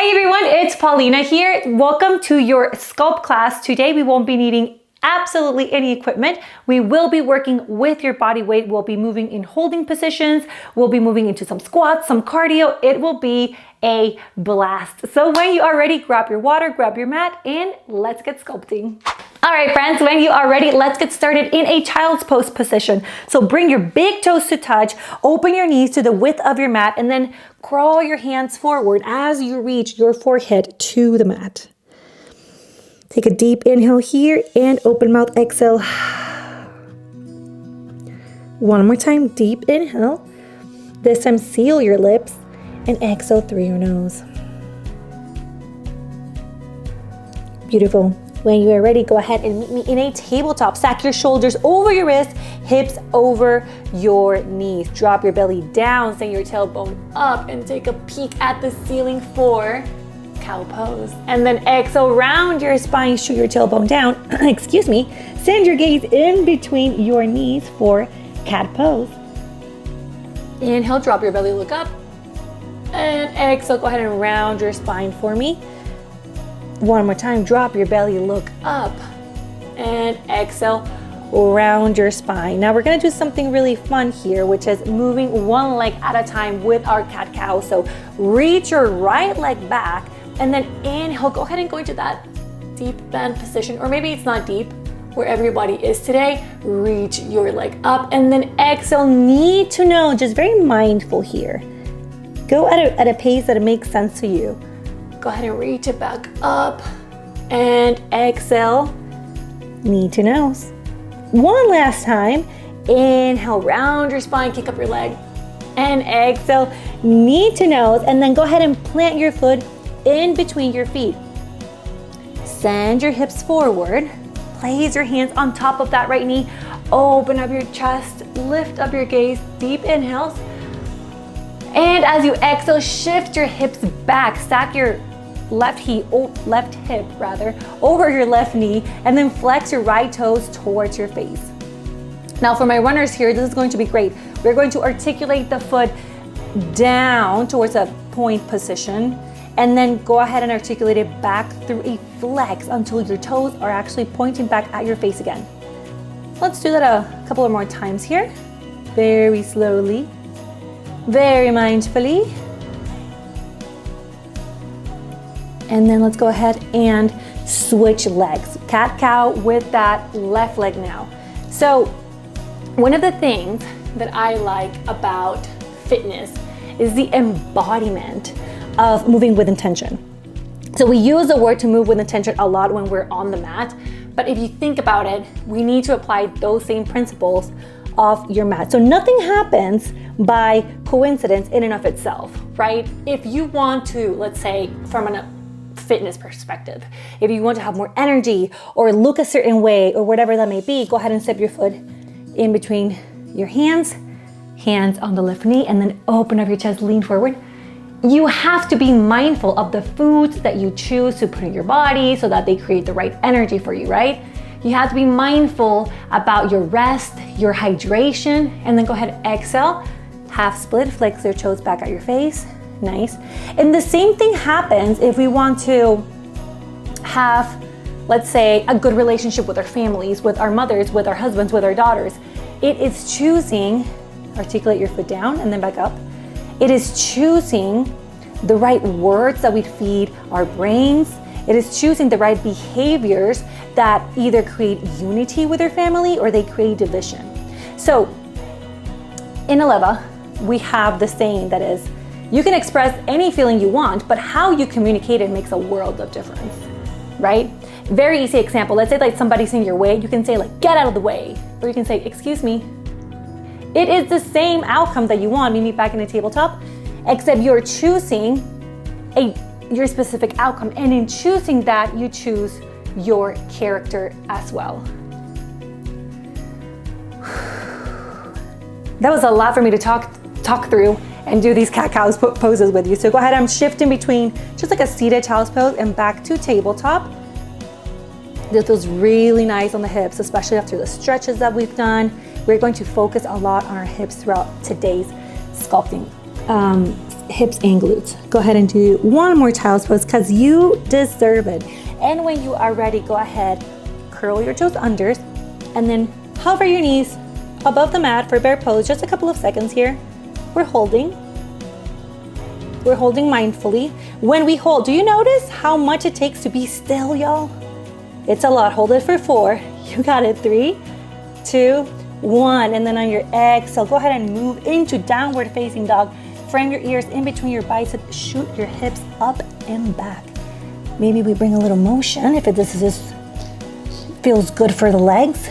Hey everyone, it's Paulina here. Welcome to your sculpt class. Today we won't be needing absolutely any equipment. We will be working with your body weight. We'll be moving in holding positions. We'll be moving into some squats, some cardio. It will be a blast. So when you are ready, grab your water, grab your mat, and let's get sculpting. All right, friends, when you are ready, let's get started in a child's pose position. So bring your big toes to touch, open your knees to the width of your mat, and then crawl your hands forward as you reach your forehead to the mat. Take a deep inhale here and open mouth exhale. One more time, deep inhale. This time seal your lips and exhale through your nose. Beautiful. When you are ready, go ahead and meet me in a tabletop. Stack your shoulders over your wrists, hips over your knees. Drop your belly down, send your tailbone up, and take a peek at the ceiling for cow pose. And then exhale, round your spine, shoot your tailbone down. Excuse me. Send your gaze in between your knees for cat pose. Inhale, drop your belly, look up. And exhale, go ahead and round your spine for me. One more time, drop your belly, look up. And exhale, round your spine. Now we're gonna do something really fun here, which is moving one leg at a time with our cat-cow. So reach your right leg back and then inhale, go ahead and go into that deep bend position, or maybe it's not deep, wherever your body is today. Reach your leg up and then exhale, knee to nose, just very mindful here. Go at a pace that makes sense to you. Go ahead and reach it back up and exhale, knee to nose. One last time, inhale, round your spine, kick up your leg, and exhale, knee to nose, and then go ahead and plant your foot in between your feet. Send your hips forward, place your hands on top of that right knee, open up your chest, lift up your gaze, deep inhales, and as you exhale, shift your hips back, stack your left hip over your left knee, and then flex your right toes towards your face. Now for my runners here, this is going to be great. We're going to articulate the foot down towards a point position, and then go ahead and articulate it back through a flex until your toes are actually pointing back at your face again. Let's do that a couple of more times here. Very slowly, very mindfully. And then let's go ahead and switch legs. Cat-cow with that left leg now. So one of the things that I like about fitness is the embodiment of moving with intention. So we use the word to move with intention a lot when we're on the mat, but if you think about it, we need to apply those same principles of your mat. So nothing happens by coincidence in and of itself, right? If you want to, let's say from a fitness perspective, if you want to have more energy or look a certain way or whatever that may be, go ahead and step your foot in between your hands on the left knee, and then open up your chest, lean forward. You have to be mindful of the foods that you choose to put in your body so that they create the right energy for you, right? You have to be mindful about your rest, your hydration, and then go ahead and exhale, half split, flex your toes back at your face. Nice. And the same thing happens if we want to have, let's say, a good relationship with our families, with our mothers, with our husbands, with our daughters. It is choosing, articulate your foot down and then back up. It is choosing the right words that we feed our brains. It is choosing the right behaviors that either create unity with your family or they create division. So in Aleva, we have the saying that is, you can express any feeling you want, but how you communicate it makes a world of difference, right? Very easy example. Let's say like somebody's in your way. You can say like, get out of the way. Or you can say, excuse me. It is the same outcome that you want. Meet me back in a tabletop, except you're choosing your specific outcome. And in choosing that, you choose your character as well. That was a lot for me to talk through and do these cat-cow poses with you. So go ahead, I'm shifting between just like a seated child's pose and back to tabletop. This feels really nice on the hips, especially after the stretches that we've done. We're going to focus a lot on our hips throughout today's sculpting hips and glutes. Go ahead and do one more child's pose because you deserve it. And when you are ready, go ahead, curl your toes under, and then hover your knees above the mat for bear pose. Just a couple of seconds here. We're holding mindfully. When we hold, do you notice how much it takes to be still, y'all? It's a lot. Hold it for 4. You got it. 3, 2, 1. And then on your exhale, go ahead and move into downward facing dog. Frame your ears in between your biceps. Shoot your hips up and back. Maybe we bring a little motion if this feels good for the legs.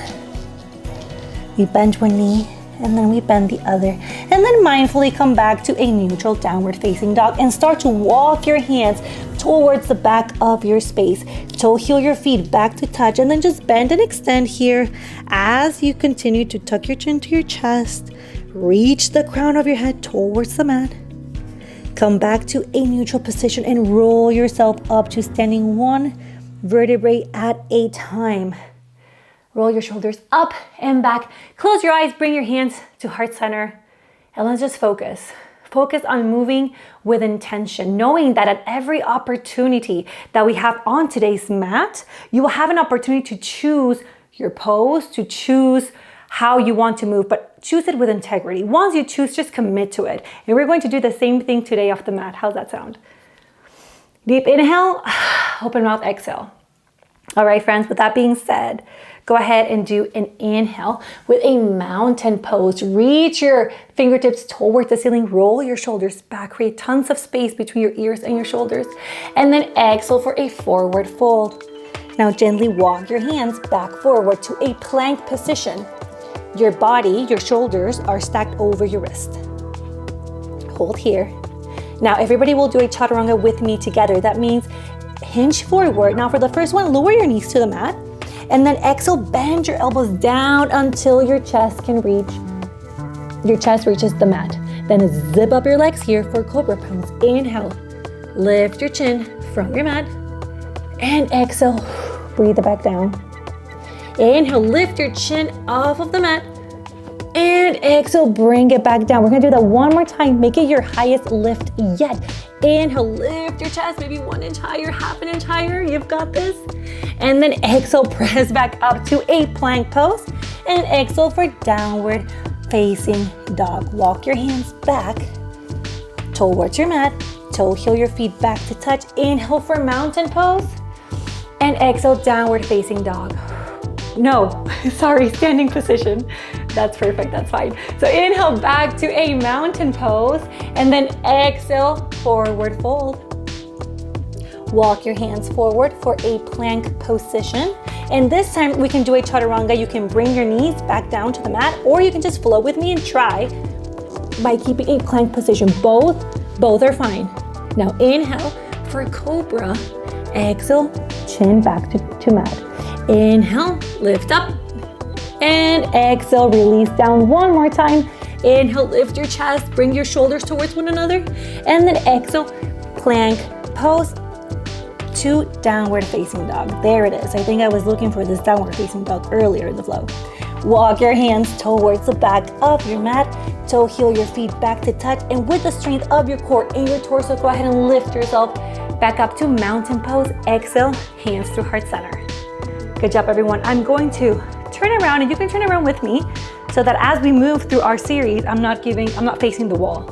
We bend one knee and then we bend the other. And then mindfully come back to a neutral downward facing dog and start to walk your hands towards the back of your space. Toe heel your feet back to touch, and then just bend and extend here as you continue to tuck your chin to your chest. Reach the crown of your head towards the mat. Come back to a neutral position and roll yourself up to standing one vertebrae at a time. Roll your shoulders up and back. Close your eyes, bring your hands to heart center, and let's just focus. Focus on moving with intention, knowing that at every opportunity that we have on today's mat, you will have an opportunity to choose your pose, to choose how you want to move, but choose it with integrity. Once you choose, just commit to it. And we're going to do the same thing today off the mat. How's that sound? Deep inhale, open mouth, exhale. All right, friends, with that being said, go ahead and do an inhale with a mountain pose. Reach your fingertips towards the ceiling. Roll your shoulders back. Create tons of space between your ears and your shoulders. And then exhale for a forward fold. Now gently walk your hands back forward to a plank position. Your body, your shoulders are stacked over your wrist. Hold here. Now everybody will do a chaturanga with me together. That means hinge forward. Now for the first one, lower your knees to the mat. And then exhale, bend your elbows down until your chest reaches the mat. Then zip up your legs here for cobra pose. Inhale, lift your chin from your mat. And exhale, breathe it back down. Inhale, lift your chin off of the mat. And exhale, bring it back down. We're gonna do that one more time. Make it your highest lift yet. Inhale, lift your chest, maybe 1 inch higher, half an inch higher. You've got this. And then exhale, press back up to a plank pose. And exhale for downward facing dog. Walk your hands back towards your mat. Toe heel your feet back to touch. Inhale for mountain pose. And exhale, downward facing dog. No, sorry, standing position. That's perfect, that's fine. So inhale back to a mountain pose, and then exhale, forward fold. Walk your hands forward for a plank position. And this time we can do a chaturanga. You can bring your knees back down to the mat, or you can just flow with me and try by keeping a plank position. Both are fine. Now inhale for cobra. Exhale, chin back to mat. Inhale, lift up. And exhale, release down one more time. Inhale, lift your chest, bring your shoulders towards one another. And then exhale, plank pose to downward facing dog. There it is. I think I was looking for this downward facing dog earlier in the flow. Walk your hands towards the back of your mat. Toe heel your feet back to touch. And with the strength of your core and your torso, go ahead and lift yourself back up to mountain pose. Exhale, hands through heart center. Good job, everyone. I'm going to turn around, and you can turn around with me so that as we move through our series, I'm not facing the wall.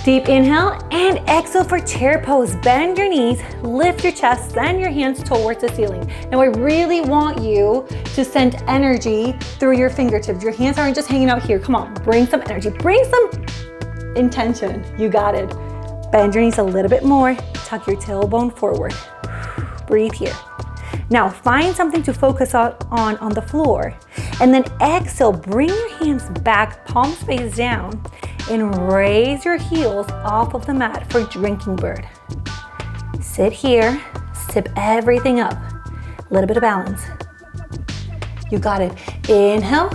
Deep inhale and exhale for chair pose. Bend your knees, lift your chest, send your hands towards the ceiling. Now I really want you to send energy through your fingertips. Your hands aren't just hanging out here. Come on, bring some energy, bring some intention. You got it. Bend your knees a little bit more. Tuck your tailbone forward. Breathe here. Now find something to focus on the floor, and then exhale, bring your hands back, palms face down, and raise your heels off of the mat for drinking bird. Sit here, sip everything up, a little bit of balance. You got it. Inhale,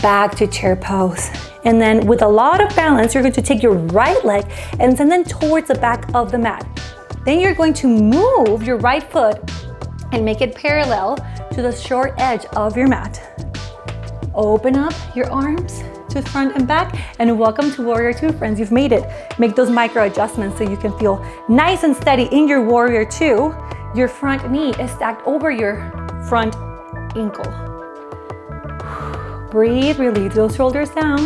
back to chair pose. And then with a lot of balance, you're going to take your right leg and send them towards the back of the mat. Then you're going to move your right foot and make it parallel to the short edge of your mat. Open up your arms to front and back, and welcome to Warrior Two, friends. You've made it. Make those micro adjustments so you can feel nice and steady in your Warrior Two. Your front knee is stacked over your front ankle. Breathe, release those shoulders down.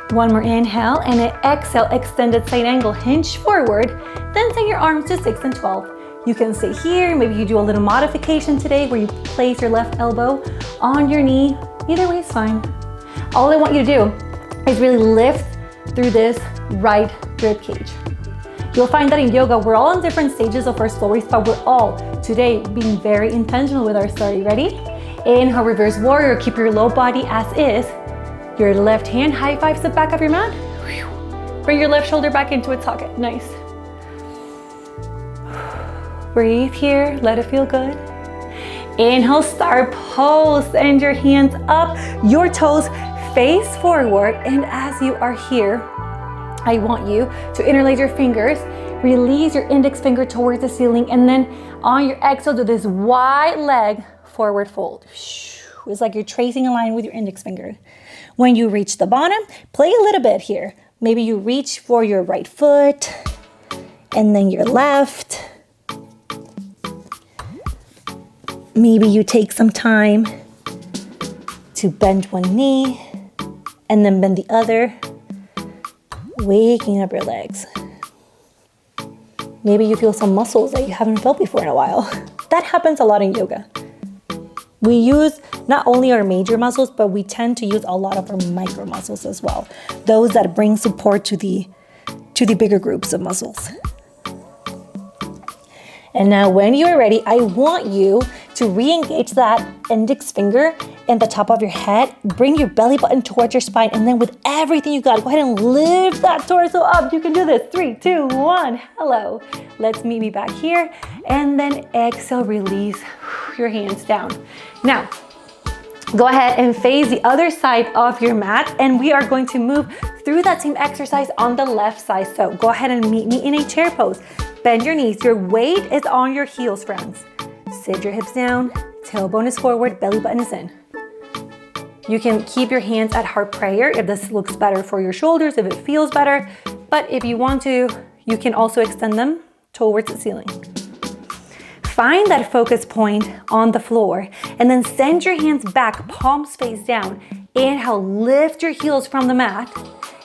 One more inhale, and an exhale, extended side angle, hinge forward. Then take your arms to 6 and 12. You can stay here. Maybe you do a little modification today where you place your left elbow on your knee. Either way is fine. All I want you to do is really lift through this right rib cage. You'll find that in yoga, we're all in different stages of our stories, but we're all today being very intentional with our story. Ready? Inhale, reverse warrior. Keep your low body as is. Your left hand high fives the back of your mat. Bring your left shoulder back into its socket. Nice. Breathe here. Let it feel good. Inhale, star pose. Send your hands up. Your toes face forward. And as you are here, I want you to interlace your fingers. Release your index finger towards the ceiling. And then on your exhale, do this wide leg forward fold. It's like you're tracing a line with your index finger. When you reach the bottom, play a little bit here. Maybe you reach for your right foot and then your left. Maybe you take some time to bend one knee and then bend the other, waking up your legs. Maybe you feel some muscles that you haven't felt before in a while. That happens a lot in yoga. We use not only our major muscles, but we tend to use a lot of our micro muscles as well. Those that bring support to the bigger groups of muscles. And now when you are ready, I want you to re-engage that index finger in the top of your head. Bring your belly button towards your spine. And then with everything you got, go ahead and lift that torso up. You can do this. 3, 2, 1. Hello. Let's meet me back here. And then exhale, release your hands down. Now, go ahead and face the other side of your mat. And we are going to move through that same exercise on the left side. So go ahead and meet me in a chair pose. Bend your knees. Your weight is on your heels, friends. Sit your hips down. Tailbone is forward. Belly button is in. You can keep your hands at heart prayer if this looks better for your shoulders, if it feels better. But if you want to, you can also extend them towards the ceiling. Find that focus point on the floor and then send your hands back, palms face down. Inhale, lift your heels from the mat.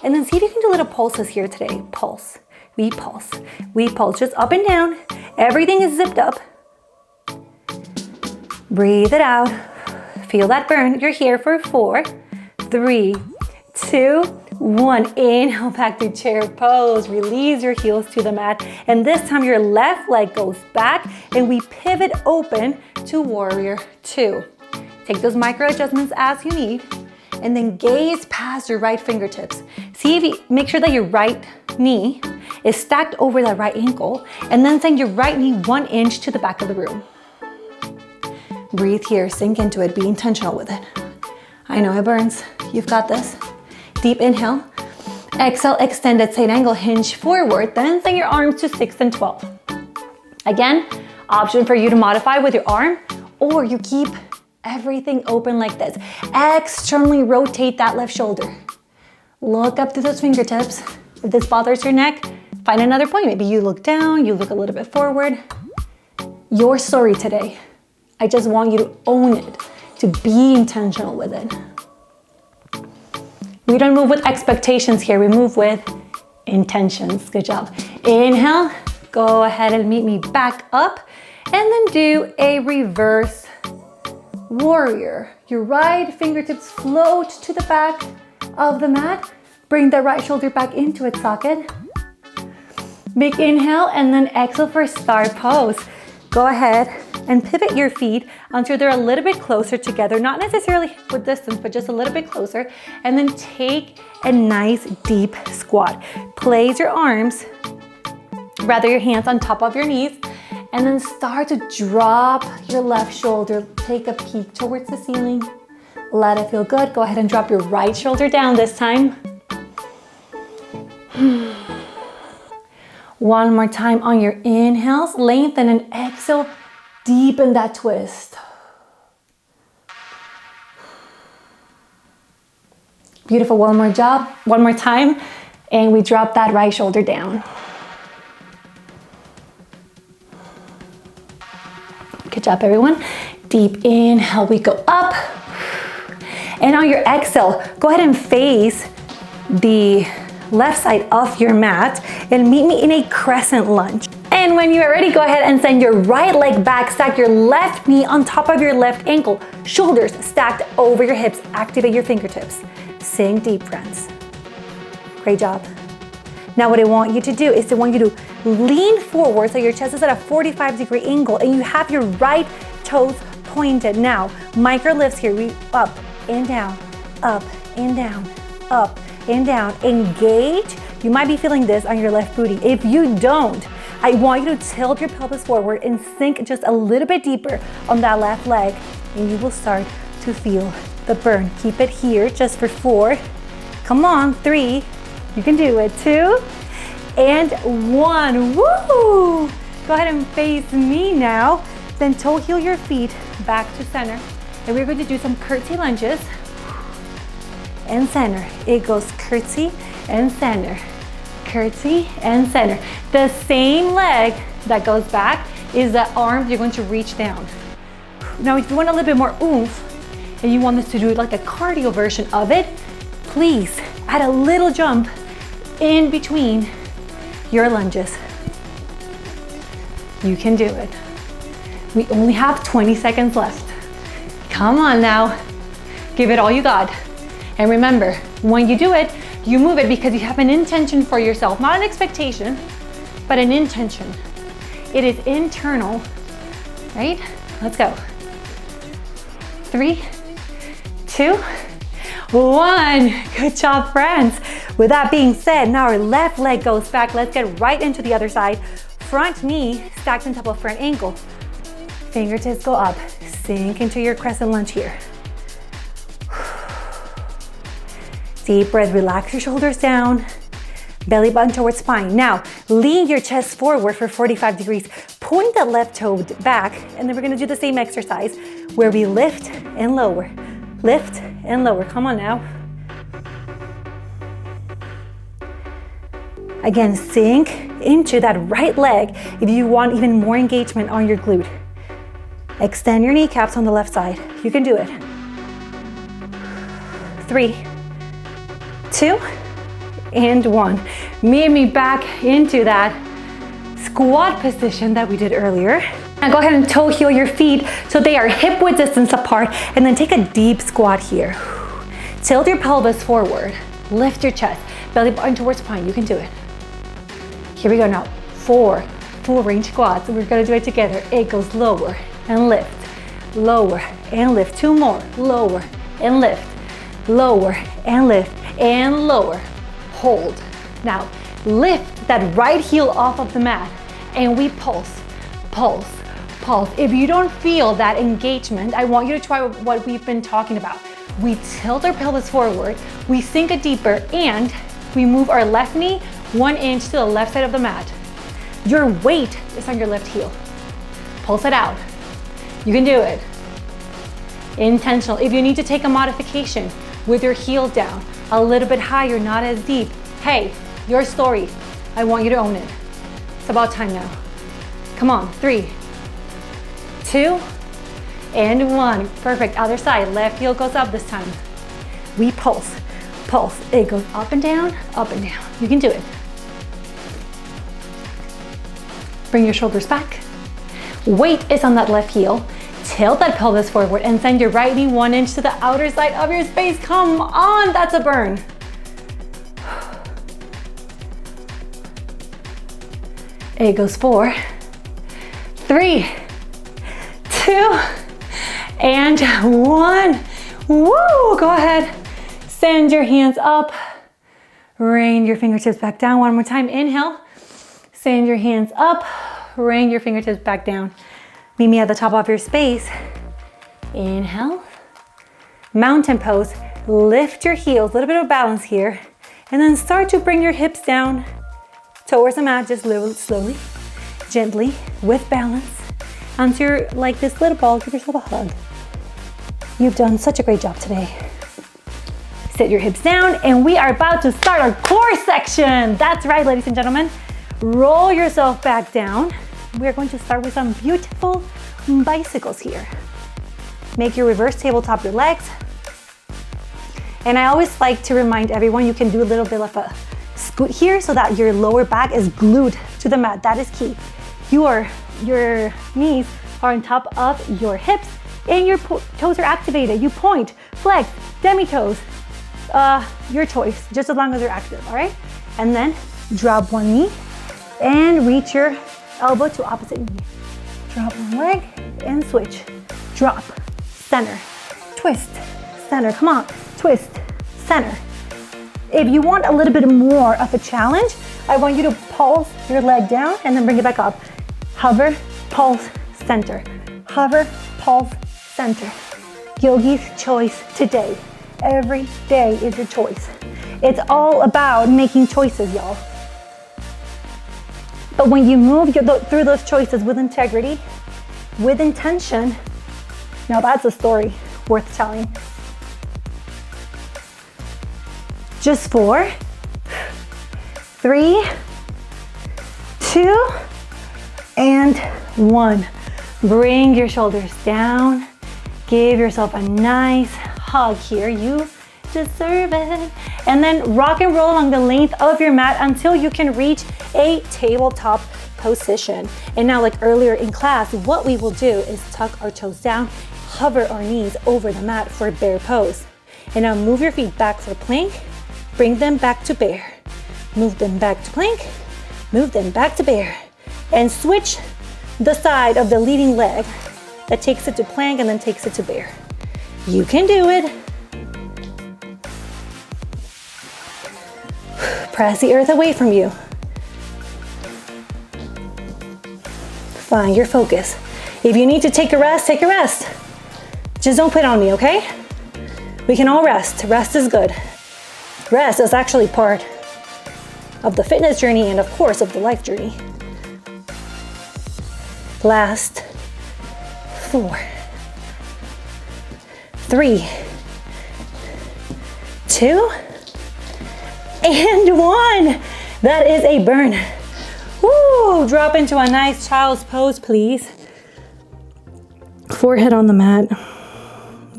And then see if you can do little pulses here today. Pulse, we pulse, we pulse. Just up and down. Everything is zipped up. Breathe it out. Feel that burn. You're here for 4, 3, 2, 1. Inhale back to chair pose. Release your heels to the mat. And this time your left leg goes back and we pivot open to Warrior Two. Take those micro adjustments as you need and then gaze past your right fingertips. See if you make sure that your right knee is stacked over that right ankle and then send your right knee 1 inch to the back of the room. Breathe here, sink into it, be intentional with it. I know it burns, you've got this. Deep inhale, exhale, extended side angle, hinge forward, then send your arms to 6 and 12. Again, option for you to modify with your arm, or you keep everything open like this. Externally rotate that left shoulder. Look up through those fingertips. If this bothers your neck, find another point. Maybe you look down, you look a little bit forward. Your story today. I just want you to own it, to be intentional with it. We don't move with expectations here, we move with intentions. Good job. Inhale, go ahead and meet me back up, and then do a reverse warrior. Your right fingertips float to the back of the mat. Bring the right shoulder back into its socket. Big inhale, and then exhale for star pose. Go ahead and pivot your feet until they're a little bit closer together, not necessarily with distance, but just a little bit closer. And then take a nice deep squat. Place your arms, rather your hands on top of your knees, and then start to drop your left shoulder. Take a peek towards the ceiling. Let it feel good. Go ahead and drop your right shoulder down this time. One more time on your inhales, lengthen, and exhale, deepen that twist. Beautiful, one more time. And we drop that right shoulder down. Good job, everyone. Deep inhale, we go up. And on your exhale, go ahead and face the left side of your mat and meet me in a crescent lunge. And when you are ready, go ahead and send your right leg back, stack your left knee on top of your left ankle, shoulders stacked over your hips, activate your fingertips. Sink deep, friends. Great job. Now what I want you to do is I want you to lean forward so your chest is at a 45-degree angle and you have your right toes pointed. Now, micro lifts here. We up and down, up and down, up and down. Engage. You might be feeling this on your left booty. If you don't, I want you to tilt your pelvis forward and sink just a little bit deeper on that left leg and you will start to feel the burn. Keep it here just for 4. Come on, 3. You can do it. 2 and 1. Woo! Go ahead and face me now. Then toe heel your feet back to center. And we're going to do some curtsy lunges and center. It goes curtsy and center. Curtsy and center. The same leg that goes back is the arm you're going to reach down. Now, if you want a little bit more oomph and you want us to do like a cardio version of it, please add a little jump in between your lunges. You can do it. We only have 20 seconds left. Come on now. Give it all you got. And remember, when you do it, you move it because you have an intention for yourself, not an expectation, but an intention. It is internal, right? Let's go. 3, 2, 1. Good job, friends. With that being said, now our left leg goes back. Let's get right into the other side. Front knee stacked on top of front ankle. Fingertips go up. Sink into your crescent lunge here. Deep breath, relax your shoulders down. Belly button towards spine. Now, lean your chest forward for 45 degrees. Point that left toe back, and then we're gonna do the same exercise where we lift and lower. Lift and lower. Come on now. Again, sink into that right leg if you want even more engagement on your glute. Extend your kneecaps on the left side. You can do it. 3, 2, and 1. Meet me back into that squat position that we did earlier. Now go ahead and toe heel your feet so they are hip width distance apart, and then take a deep squat here. Tilt your pelvis forward. Lift your chest. Belly button towards spine. You can do it. Here we go now. 4 full range squats. We're gonna do it together. It goes lower and lift, lower and lift. 2 more. Lower and lift, lower and lift, and lower. Hold. Now lift that right heel off of the mat and we pulse, pulse, pulse. If you don't feel that engagement, I want you to try what we've been talking about. We tilt our pelvis forward, we sink it deeper, and we move our left knee 1 inch to the left side of the mat. Your weight is on your left heel. Pulse it out. You can do it. Intentional. If you need to take a modification with your heel down, a little bit higher, not as deep, hey, your story. I want you to own it. It's about time now. Come on, 3, 2, and 1. Perfect. Other side. Left heel goes up this time. We pulse, pulse. It goes up and down, up and down. You can do it. Bring your shoulders back. Weight is on that left heel. Tilt that pelvis forward and send your right knee 1 inch to the outer side of your space. Come on, that's a burn. It goes 4, 3, 2, and 1. Woo! Go ahead. Send your hands up. Rain your fingertips back down. One more time. Inhale. Send your hands up. Rain your fingertips back down. Meet me at the top of your space. Inhale. Mountain pose. Lift your heels. A little bit of balance here. And then start to bring your hips down towards the mat, just slowly, gently, with balance. Onto your, like this little ball, give yourself a hug. You've done such a great job today. Sit your hips down, and we are about to start our core section. That's right, ladies and gentlemen. Roll yourself back down. We're going to start with some beautiful bicycles here. Make your reverse tabletop your legs. And I always like to remind everyone you can do a little bit of a scoot here so that your lower back is glued to the mat. That is key. Your knees are on top of your hips and your toes are activated. You point, flex, demi-toes, your choice, just as long as you're active, all right? And then drop one knee and reach your elbow to opposite knee. Drop one leg and switch. Drop, center, twist, center, come on, twist, center. If you want a little bit more of a challenge, I want you to pulse your leg down and then bring it back up. Hover, pulse, center. Hover, pulse, center. Yogi's choice today. Every day is a choice. It's all about making choices, y'all. But when you move through those choices with integrity, with intention, now that's a story worth telling. Just 4, 3, 2, and 1. Bring your shoulders down. Give yourself a nice hug here. You deserve it. And then rock and roll along the length of your mat until you can reach a tabletop position. And now, like earlier in class, what we will do is tuck our toes down, hover our knees over the mat for bear pose. And now move your feet back for plank, bring them back to bear. Move them back to plank, move them back to bear. And switch the side of the leading leg that takes it to plank and then takes it to bear. You can do it. Press the earth away from you. Find your focus. If you need to take a rest, take a rest. Just don't quit on me, okay? We can all rest. Rest is good. Rest is actually part of the fitness journey and, of course, of the life journey. Last 4, 3, 2, and 1. That is a burn. Woo! Drop into a nice child's pose, please. Forehead on the mat.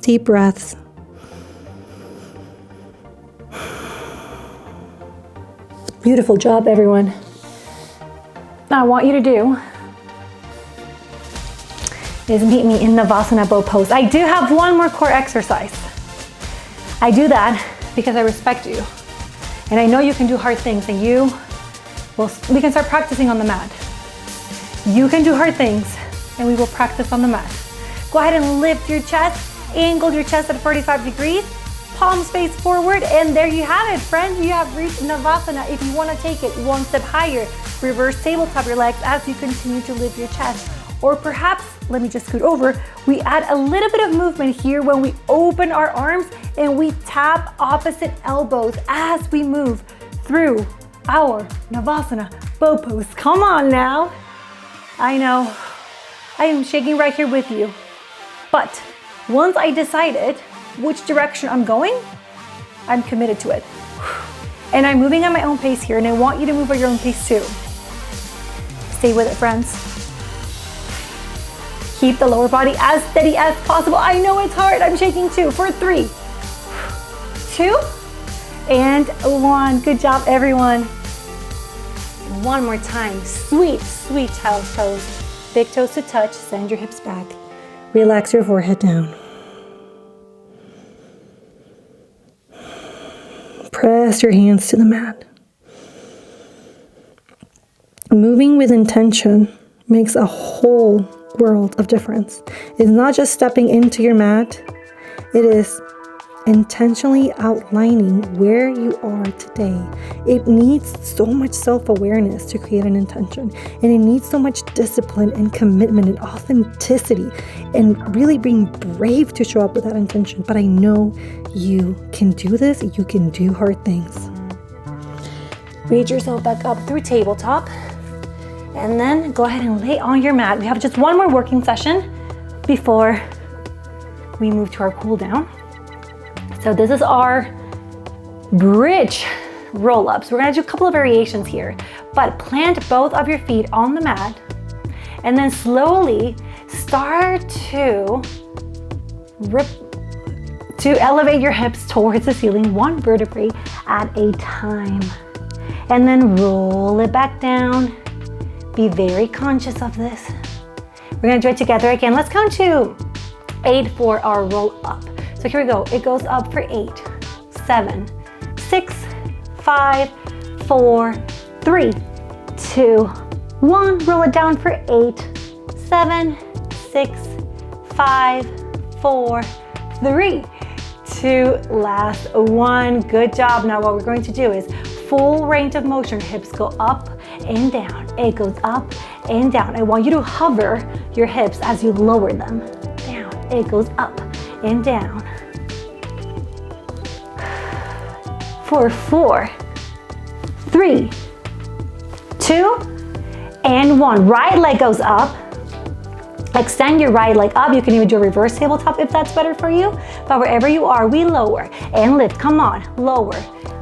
Deep breaths. Beautiful job, everyone. Now, I want you to do is meet me in Navasana bow pose. I do have one more core exercise. I do that because I respect you. And I know you can do hard things, and we can start practicing on the mat. You can do hard things, and we will practice on the mat. Go ahead and lift your chest, angle your chest at 45 degrees, palms face forward, and there you have it, friends. You have reached Navasana. If you want to take it one step higher, reverse tabletop your legs as you continue to lift your chest. Or perhaps, let me just scoot over, we add a little bit of movement here when we open our arms and we tap opposite elbows as we move through our Navasana bow pose. Come on now. I know, I am shaking right here with you. But once I decided which direction I'm going, I'm committed to it. And I'm moving at my own pace here, and I want you to move at your own pace too. Stay with it, friends. Keep the lower body as steady as possible. I know it's hard, I'm shaking too. For 3, 2, and 1. Good job, everyone. One more time. Sweet, sweet child's pose. Big toes to touch, send your hips back. Relax your forehead down. Press your hands to the mat. Moving with intention makes a whole world of difference. It's not just stepping into your mat, it is intentionally outlining where you are today. It needs so much self-awareness to create an intention, and it needs so much discipline and commitment and authenticity and really being brave to show up with that intention. But I know you can do this. You can do hard things. Reach yourself back up through tabletop. And then go ahead and lay on your mat. We have just one more working session before we move to our cool down. So this is our Bridge roll-ups. We're gonna do a couple of variations here, but plant both of your feet on the mat and then slowly start to elevate your hips towards the ceiling, one vertebrae at a time. And then roll it back down. Be very conscious of this. We're gonna do it together again. Let's count to 8 for our roll up. So here we go. It goes up for 8, 7, 6, 5, 4, 3, 2, 1. Roll it down for 8, 7, 6, 5, 4, 3, 2, last 1. Good job. Now what we're going to do is full range of motion. Hips go up and down. It goes up and down. I want you to hover your hips as you lower them down. It goes up and down. For 4, 3, 2, and 1. Right leg goes up. Extend your right leg up. You can even do a reverse tabletop if that's better for you. But wherever you are, we lower and lift. Come on, lower,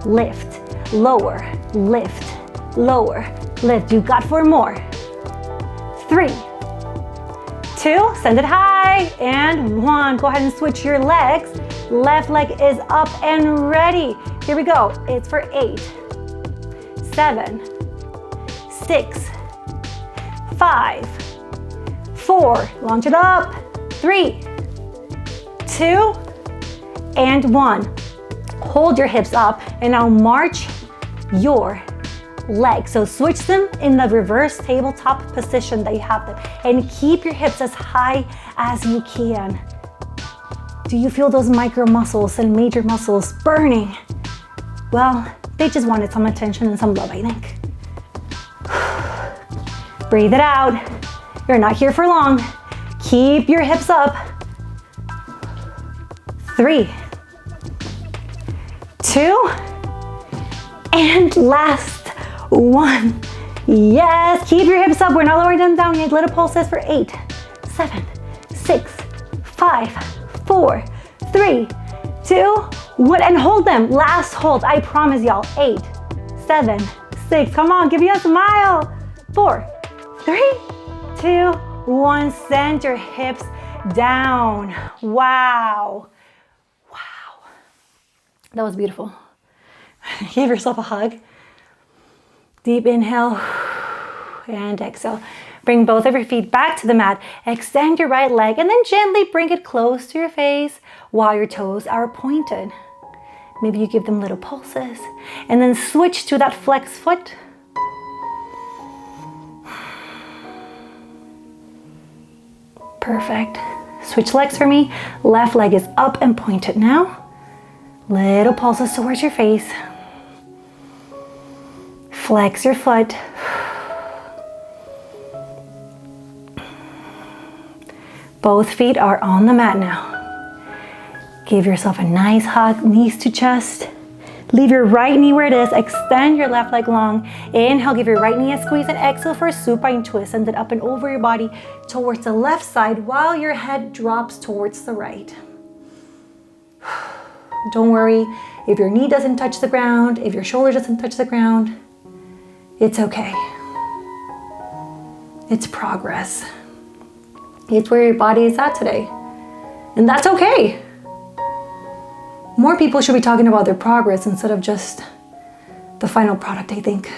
lift, lower, lift, lower, lift. You got 4 more. 3, 2, send it high, and 1. Go ahead and switch your legs. Left leg is up and ready. Here we go. It's for 8, 7, 6, 5, 4, launch it up, 3, 2, and 1. Hold your hips up and now march your legs. So switch them in the reverse tabletop position that you have them and keep your hips as high as you can. Do you feel those micro muscles and major muscles burning? Well, they just wanted some attention and some love, I think. Breathe it out. You're not here for long. Keep your hips up. 3, 2, and last 1. Yes, keep your hips up. We're not lowering them down yet. Little pulses for 8, 7, 6, 5, 4, 3, 2, 1, and hold them. Last hold, I promise y'all. 8, 7, 6. Come on, give me a smile. 4, 3, 2, 1. Send your hips down. Wow. Wow. That was beautiful. Give yourself a hug. Deep inhale and exhale. Bring both of your feet back to the mat. Extend your right leg and then gently bring it close to your face while your toes are pointed. Maybe you give them little pulses and then switch to that flex foot. Perfect. Switch legs for me. Left leg is up and pointed now. Little pulses towards your face. Flex your foot. Both feet are on the mat now. Give yourself a nice hug, knees to chest. Leave your right knee where it is. Extend your left leg long. Inhale, give your right knee a squeeze and exhale for a supine twist. Send it up and over your body towards the left side while your head drops towards the right. Don't worry if your knee doesn't touch the ground, if your shoulder doesn't touch the ground. It's okay. It's progress. It's where your body is at today. And that's okay. More people should be talking about their progress instead of just the final product, I think.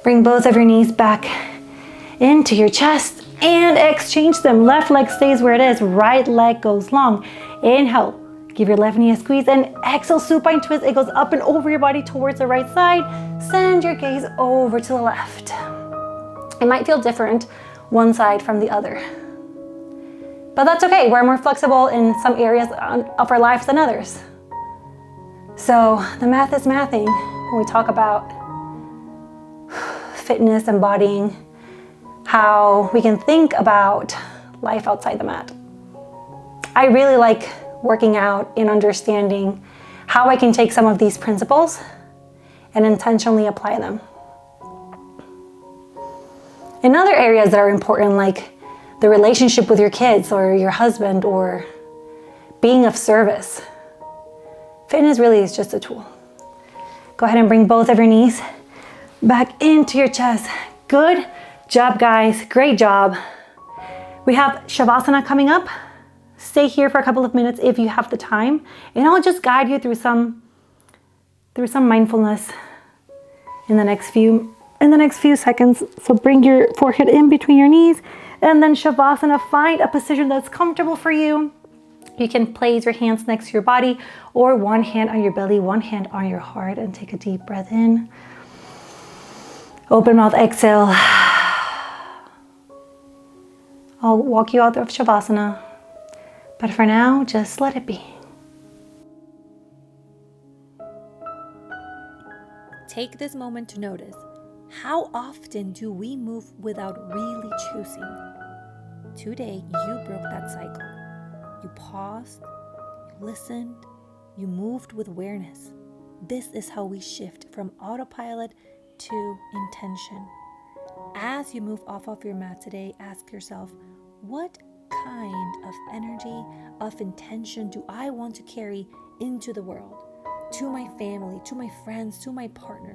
Bring both of your knees back into your chest and exchange them. Left leg stays where it is. Right leg goes long. Inhale. Give your left knee a squeeze and exhale, supine twist. It goes up and over your body towards the right side. Send your gaze over to the left. It might feel different one side from the other. But that's okay. We're more flexible in some areas of our lives than others. So the math is mathing when we talk about fitness, embodying, how we can think about life outside the mat. I really like working out and understanding how I can take some of these principles and intentionally apply them. In other areas that are important, like the relationship with your kids or your husband or being of service. Fitness really is just a tool. Go ahead and bring both of your knees back into your chest. Good job, guys. Great job. We have Shavasana coming up. Stay here for a couple of minutes if you have the time, and I'll just guide you through some mindfulness in the next few seconds. So bring your forehead in between your knees, and then Shavasana. Find a position that's comfortable for you. You can place your hands next to your body, or one hand on your belly, one hand on your heart, and take a deep breath in. Open mouth, exhale. I'll walk you out of Shavasana, but for now, just let it be. Take this moment to notice, how often do we move without really choosing? Today, you broke that cycle. You paused, you listened, you moved with awareness. This is how we shift from autopilot to intention. As you move off of your mat today, ask yourself, what kind of energy, of intention do I want to carry into the world, to my family, to my friends, to my partner?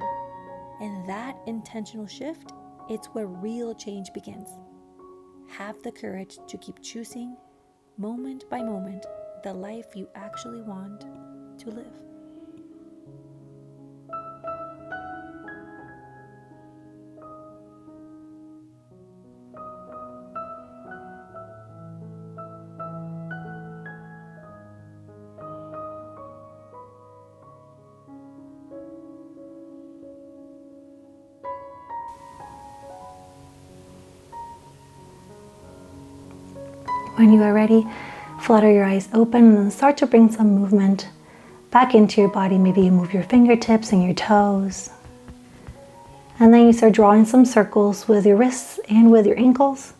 And that intentional shift, it's where real change begins. Have the courage to keep choosing, moment by moment, the life you actually want to live. When you are ready, flutter your eyes open and start to bring some movement back into your body. Maybe you move your fingertips and your toes. And then you start drawing some circles with your wrists and with your ankles.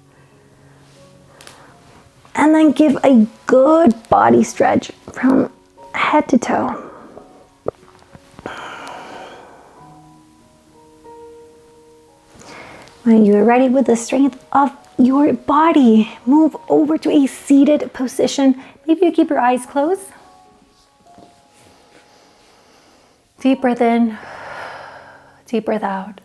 And then give a good body stretch from head to toe. When you are ready with the strength of your body, move over to a seated position. Maybe you keep your eyes closed. Deep breath in, deep breath out.